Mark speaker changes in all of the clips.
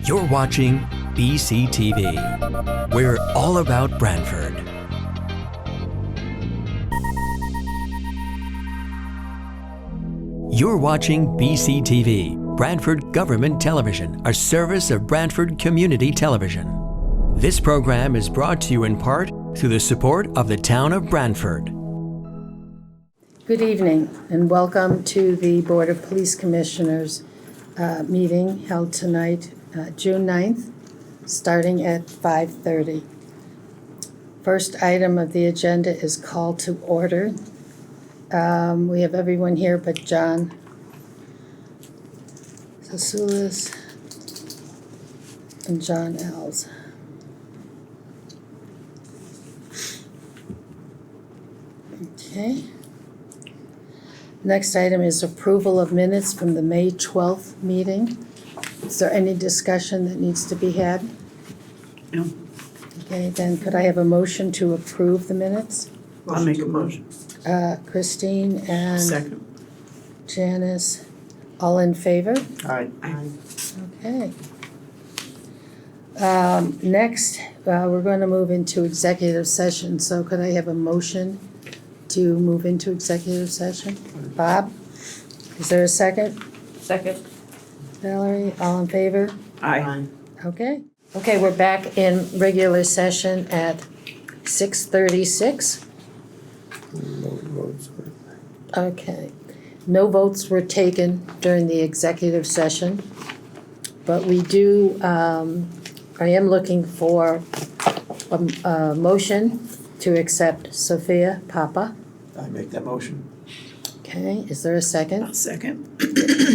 Speaker 1: You're watching BCTV. We're all about Branford. You're watching BCTV, Branford Government Television, a service of Branford Community Television. This program is brought to you in part through the support of the town of Branford.
Speaker 2: Good evening and welcome to the Board of Police Commissioners meeting held tonight, June 9th, starting at 5:30. First item of the agenda is call to order. We have everyone here but John Sasulis and John Ells. Okay. Next item is approval of minutes from the May 12th meeting. Is there any discussion that needs to be had?
Speaker 3: No.
Speaker 2: Okay, then could I have a motion to approve the minutes?
Speaker 3: I'll make a motion.
Speaker 2: Christine and
Speaker 3: Second.
Speaker 2: Janice, all in favor?
Speaker 3: Aye.
Speaker 2: Okay. Next, we're going to move into executive session, so could I have a motion to move into executive session? Bob, is there a second?
Speaker 3: Second.
Speaker 2: Valerie, all in favor?
Speaker 3: Aye.
Speaker 2: Okay. Okay, we're back in regular session at 6:36. Okay. No votes were taken during the executive session, but we do, I am looking for a motion to accept Sophia Papa.
Speaker 4: I make that motion.
Speaker 2: Okay, is there a second?
Speaker 3: Second.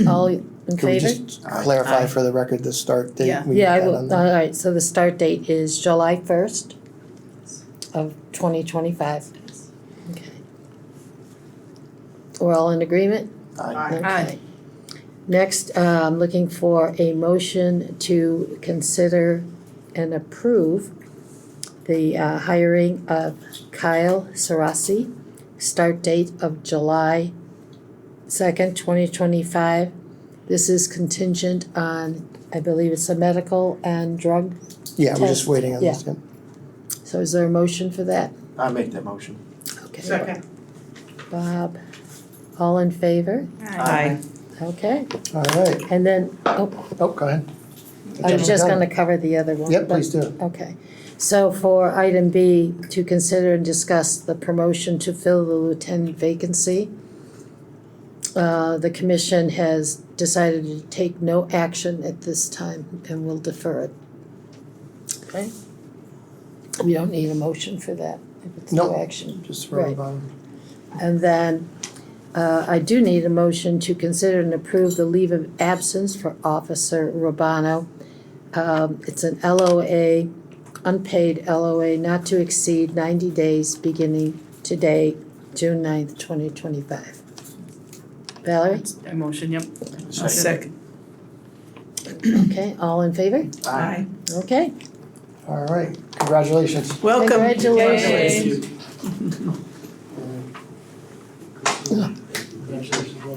Speaker 2: All in
Speaker 5: Can we
Speaker 2: favor?
Speaker 5: just clarify for the record the start date?
Speaker 3: Yeah.
Speaker 5: we
Speaker 2: Yeah, I
Speaker 5: had
Speaker 2: will,
Speaker 5: on
Speaker 2: all
Speaker 5: there?
Speaker 2: right, so the start date is July 1st of 2025. Okay. We're all in agreement?
Speaker 4: Aye.
Speaker 2: Okay. Next, I'm looking for a motion to consider and approve the hiring of Kyle Sarasi, start date of July 2nd, 2025. This is contingent on, I believe it's a medical and drug.
Speaker 5: Yeah, we're just
Speaker 2: test.
Speaker 5: waiting on
Speaker 2: Yeah.
Speaker 5: this. Yeah.
Speaker 2: So is there a motion for that?
Speaker 4: I make that motion.
Speaker 2: Okay.
Speaker 3: Second.
Speaker 2: Bob, all in favor?
Speaker 3: Aye.
Speaker 2: Okay,
Speaker 5: All right.
Speaker 2: and then,
Speaker 5: Oh, go ahead.
Speaker 2: I was just gonna cover the other one.
Speaker 5: Yep,
Speaker 2: but-
Speaker 5: please do.
Speaker 2: Okay, so for item B, to consider and discuss the promotion to fill the lieutenant vacancy. The commission has decided to take no action at this time and will defer it. Okay? We don't need a motion for that, if it's no
Speaker 5: No.
Speaker 2: action.
Speaker 5: Just throw
Speaker 2: Right.
Speaker 5: it on.
Speaker 2: And then, I do need a motion to consider and approve the leave of absence for Officer Robano. It's an LOA, unpaid LOA, not to exceed 90 days beginning today, June 9th, 2025. Valerie?
Speaker 3: A motion, yep.
Speaker 4: Second.
Speaker 3: Second.
Speaker 2: Okay, all in favor?
Speaker 3: Aye.
Speaker 2: Okay.
Speaker 5: All right. Congratulations.
Speaker 3: Welcome.
Speaker 2: Congratulations.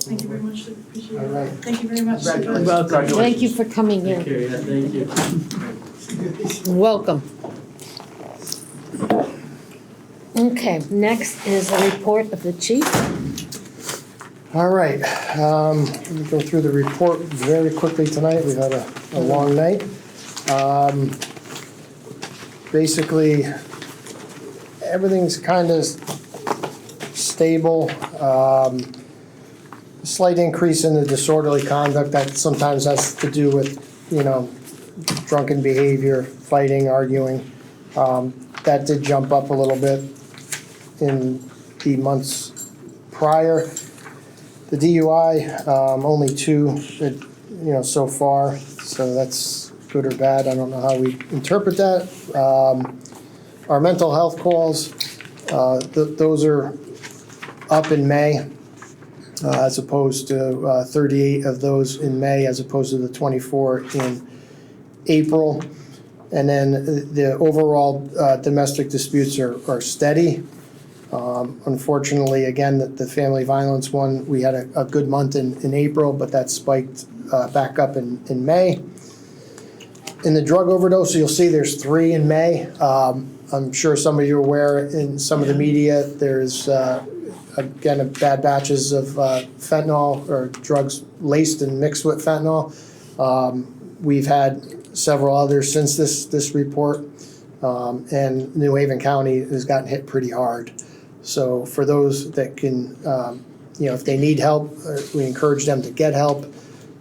Speaker 6: Thank you very much, appreciate
Speaker 5: All
Speaker 6: it.
Speaker 5: right.
Speaker 6: Thank you very much.
Speaker 3: Welcome.
Speaker 2: Thank you for coming in.
Speaker 6: Thank you.
Speaker 2: Welcome. Okay, next is a report of the chief.
Speaker 5: All right. Let me go through the report very quickly tonight. We've had a long night. Basically, everything's kind of stable. Slight increase in the disorderly conduct that sometimes has to do with, drunken behavior, fighting, arguing. That did jump up a little bit in the months prior. The DUI, only 2, so far, so that's good or bad. I don't know how we interpret that. Our mental health calls, those are up in May, as opposed to 38 of those in May, as opposed to the 24 in April. And then the overall domestic disputes are steady. Unfortunately, again, the family violence one, we had a good month in April, but that spiked back up in May. In the drug overdose, you'll see there's 3 in May. I'm sure some of you are aware in some of the media, there's, again, bad batches of fentanyl or drugs laced and mixed with fentanyl. We've had several others since this report, and New Haven County has gotten hit pretty hard. So for those that can, if they need help, we encourage them to get help.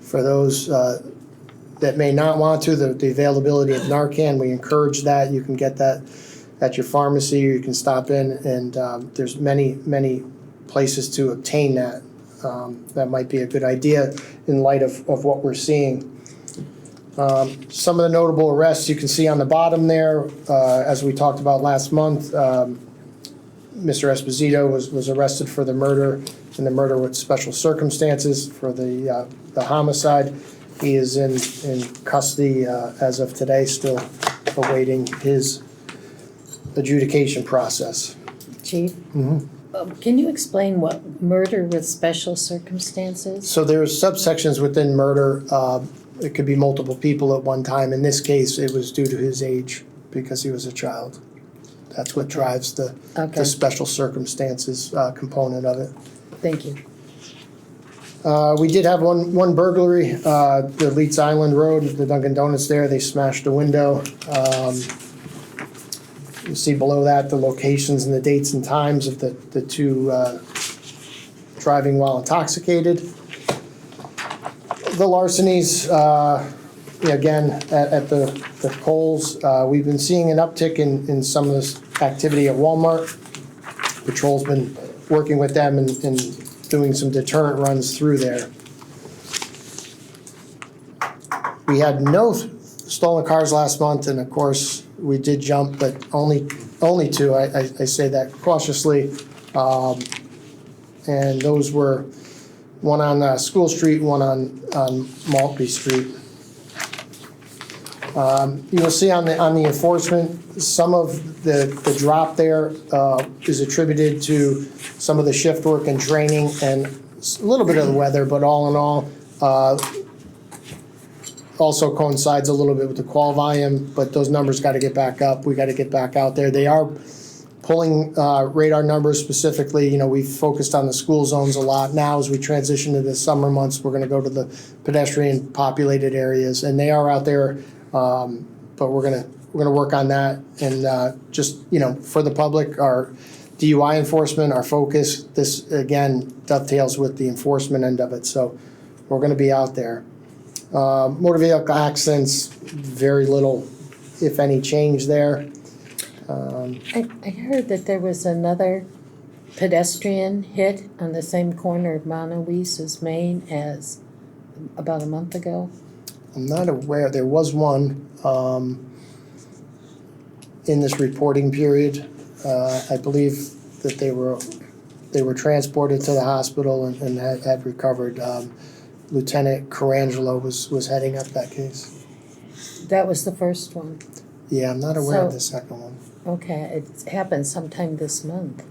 Speaker 5: For those that may not want to, the availability of Narcan, we encourage that. You can get that at your pharmacy, or you can stop in, and there's many places to obtain that. That might be a good idea in light of what we're seeing. Some of the notable arrests you can see on the bottom there, as we talked about last month. Mr. Esposito was arrested for the murder and the murder with special circumstances. For the homicide, he is in custody as of today, still awaiting his adjudication process.
Speaker 2: Chief? Can you explain what murder with special circumstances?
Speaker 5: So there's subsections within murder. It could be multiple people at one time. In this case, it was due to his age because he was a child. That's what drives the special circumstances component of it.
Speaker 2: Thank you.
Speaker 5: We did have one burglary, the Leeds Island Road, the Dunkin' Donuts there. They smashed a window. You see below that the locations and the dates and times of the 2 driving while intoxicated. The larcenies, again, at the Kohl's, we've been seeing an uptick in some of this activity at Walmart. Patrol's been working with them and doing some deterrent runs through there. We had no stolen cars last month, and of course, we did jump, but only 2. I say that cautiously. And those were one on School Street, one on Maltby Street. You'll see on the enforcement, some of the drop there is attributed to some of the shift work and training and a little bit of the weather, but all in all, also coincides a little bit with the call volume, but those numbers got to get back up. We got to get back out there. They are pulling radar numbers specifically. We've focused on the school zones a lot. Now, as we transition to the summer months, we're going to go to the pedestrian populated areas, and they are out there. But we're gonna work on that, and just for the public, our DUI enforcement, our focus. This again dovetails with the enforcement end of it. So we're going to be out there. Motor vehicle accidents, very little, if any, change there.
Speaker 2: I heard that there was another pedestrian hit on the same corner of Mount Louise as Main as about a month ago.
Speaker 5: I'm not aware. There was one in this reporting period. I believe that they were transported to the hospital and had recovered. Lieutenant Carangelo was heading up that case.
Speaker 2: That was the first one.
Speaker 5: Yeah, I'm not aware of the second one.
Speaker 2: Okay, it happened sometime this month.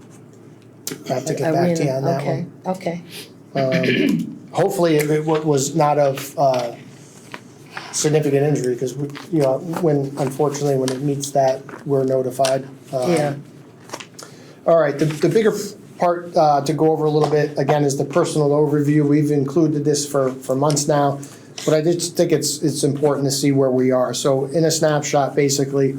Speaker 5: I have to get back to you on that one.
Speaker 2: Okay.
Speaker 5: Hopefully, it was not of significant injury, because unfortunately when it meets that, we're notified.
Speaker 2: Yeah.
Speaker 5: All right, the bigger part to go over a little bit again is the personal overview. We've included this for months now, but I just think it's important to see where we are. So in a snapshot, basically,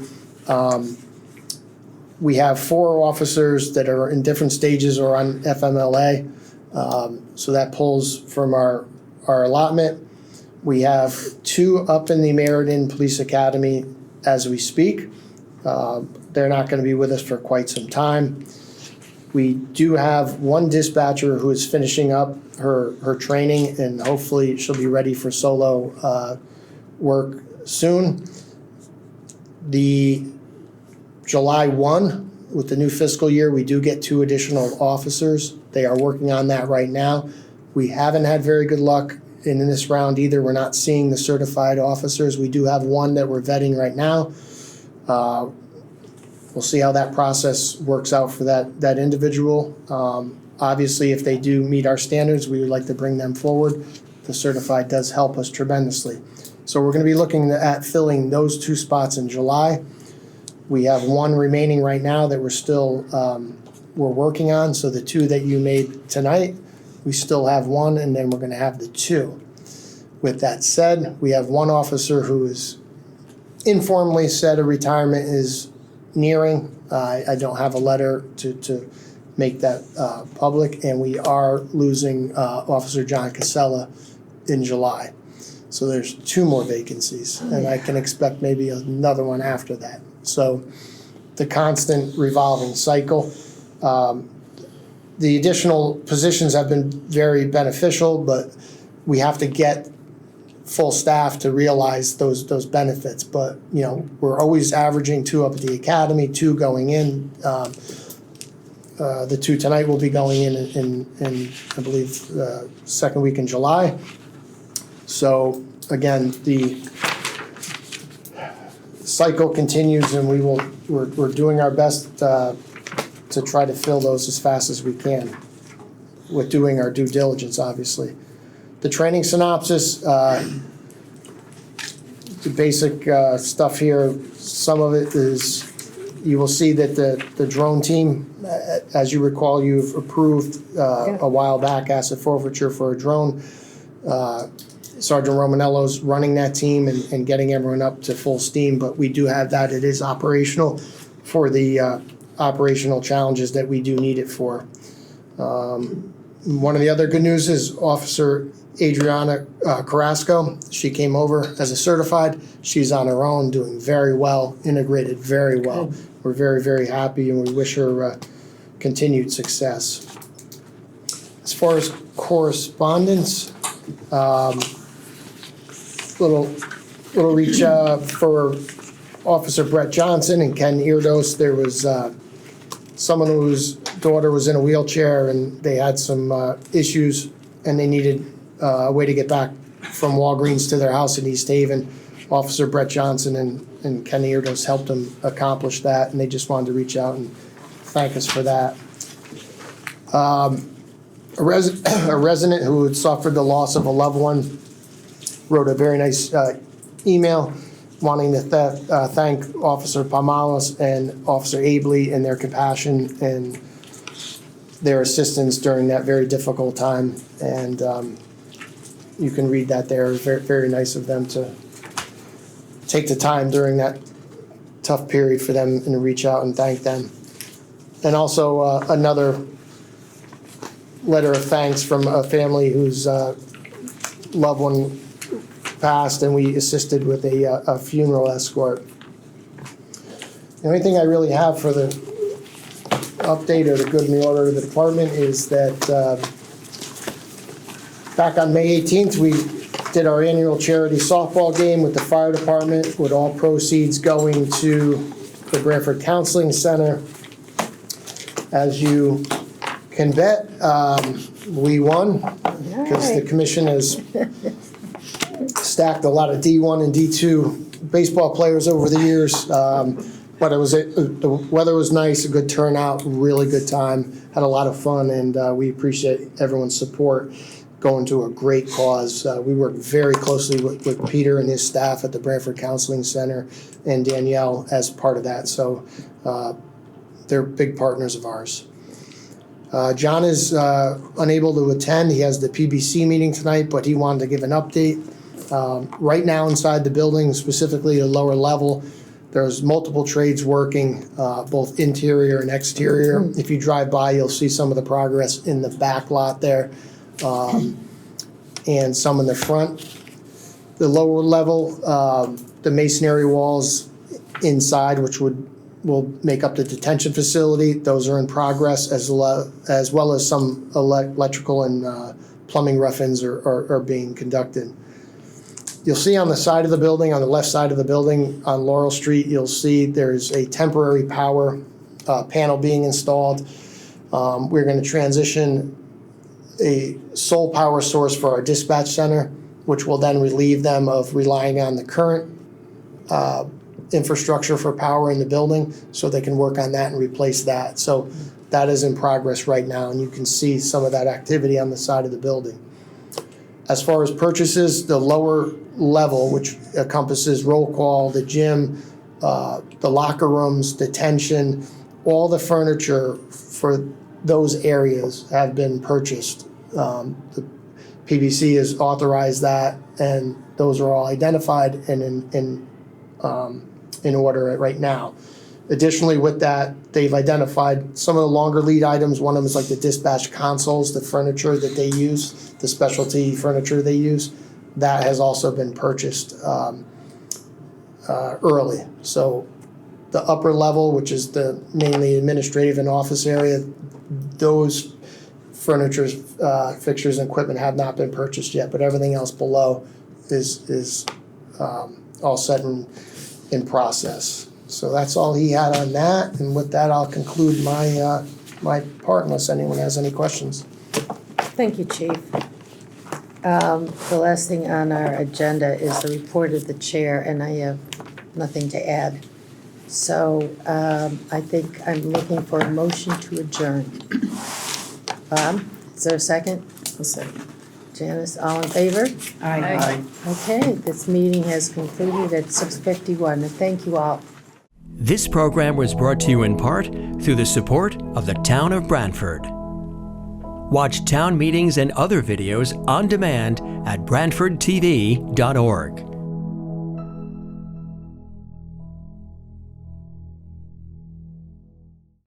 Speaker 5: we have 4 officers that are in different stages or on FMLA. So that pulls from our allotment. We have 2 up in the Meriden Police Academy as we speak. They're not going to be with us for quite some time. We do have 1 dispatcher who is finishing up her training, and hopefully she'll be ready for solo work soon. The July 1, with the new fiscal year, we do get 2 additional officers. They are working on that right now. We haven't had very good luck in this round either. We're not seeing the certified officers. We do have 1 that we're vetting right now. We'll see how that process works out for that individual. Obviously, if they do meet our standards, we would like to bring them forward. The certified does help us tremendously. So we're gonna be looking at filling those 2 spots in July. We have 1 remaining right now that we're still, we're working on, so the 2 that you made tonight, we still have 1, and then we're gonna have the 2. With that said, we have 1 officer who is informally said a retirement is nearing. I don't have a letter to make that public, and we are losing Officer John Casella in July. So there's 2 more vacancies, and I can expect maybe another one after that. So the constant revolving cycle. The additional positions have been very beneficial, but we have to get full staff to realize those benefits. But, you know, we're always averaging 2 up at the academy, 2 going in. The 2 tonight will be going in I believe, second week in July. So again, the cycle continues, and we're doing our best to try to fill those as fast as we can, with doing our due diligence, obviously. The training synopsis, the basic stuff here, some of it is, you will see that the drone team, as you recall, you've approved a while back asset forfeiture for a drone. Sergeant Romanello's running that team and getting everyone up to full steam, but we do have that. It is operational for the operational challenges that we do need it for. One of the other good news is Officer Adriana Carrasco. She came over as a certified. She's on her own, doing very well, integrated very well. We're very, very happy, and we wish her continued success. As far as correspondence, little reach for Officer Brett Johnson and Ken Eardos. There was someone whose daughter was in a wheelchair, and they had some issues, and they needed a way to get back from Walgreens to their house in East Haven. Officer Brett Johnson and Ken Eardos helped them accomplish that, and they just wanted to reach out and thank us for that. A resident who had suffered the loss of a loved one wrote a very nice email wanting to thank Officer Palmalos and Officer Abley and their compassion and their assistance during that very difficult time. And you can read that there. Very, very nice of them to take the time during that tough period for them and to reach out and thank them. And also another letter of thanks from a family whose loved one passed, and we assisted with a funeral escort. The only thing I really have for the update or the good in the order of the department is that back on May 18th, we did our annual charity softball game with the fire department, with all proceeds going to the Branford Counseling Center. As you can bet, we won, because the commission has stacked a lot of D1 and D2 baseball players over the years. But the weather was nice, a good turnout, really good time, had a lot of fun, and we appreciate everyone's support going to a great cause. We work very closely with Peter and his staff at the Branford Counseling Center and Danielle as part of that, so they're big partners of ours. John is unable to attend. He has the PBC meeting tonight, but he wanted to give an update. Right now inside the building, specifically the lower level, there's multiple trades working, both interior and exterior. If you drive by, you'll see some of the progress in the back lot there, and some in the front. The lower level, the masonry walls inside, which will make up the detention facility, those are in progress, as well as some electrical and plumbing rough-ins are being conducted. You'll see on the side of the building, on the left side of the building on Laurel Street, you'll see there's a temporary power panel being installed. We're going to transition a sole power source for our dispatch center, which will then relieve them of relying on the current infrastructure for power in the building, so they can work on that and replace that. So that is in progress right now, and you can see some of that activity on the side of the building. As far as purchases, the lower level, which encompasses roll call, the gym, the locker rooms, detention, all the furniture for those areas have been purchased. The PBC has authorized that, and those are all identified and in order right now. Additionally, with that, they've identified some of the longer lead items. One of them is like the dispatch consoles, the furniture that they use, the specialty furniture they use. That has also been purchased early. So the upper level, which is the mainly administrative and office area, those furniture, fixtures, and equipment have not been purchased yet, but everything else below is all set in process. So that's all he had on that, and with that, I'll conclude my my part unless anyone has any questions.
Speaker 2: Thank you, Chief. The last thing on our agenda is the report of the chair, and I have nothing to add. So I think I'm looking for a motion to adjourn. Bob, is there a second?
Speaker 3: A second.
Speaker 2: Janice, all in favor?
Speaker 3: Aye.
Speaker 2: Okay, this meeting has concluded at 6:51, and thank you all.
Speaker 1: This program was brought to you in part through the support of the Town of Branford. Watch town meetings and other videos on demand at BranfordTV.org.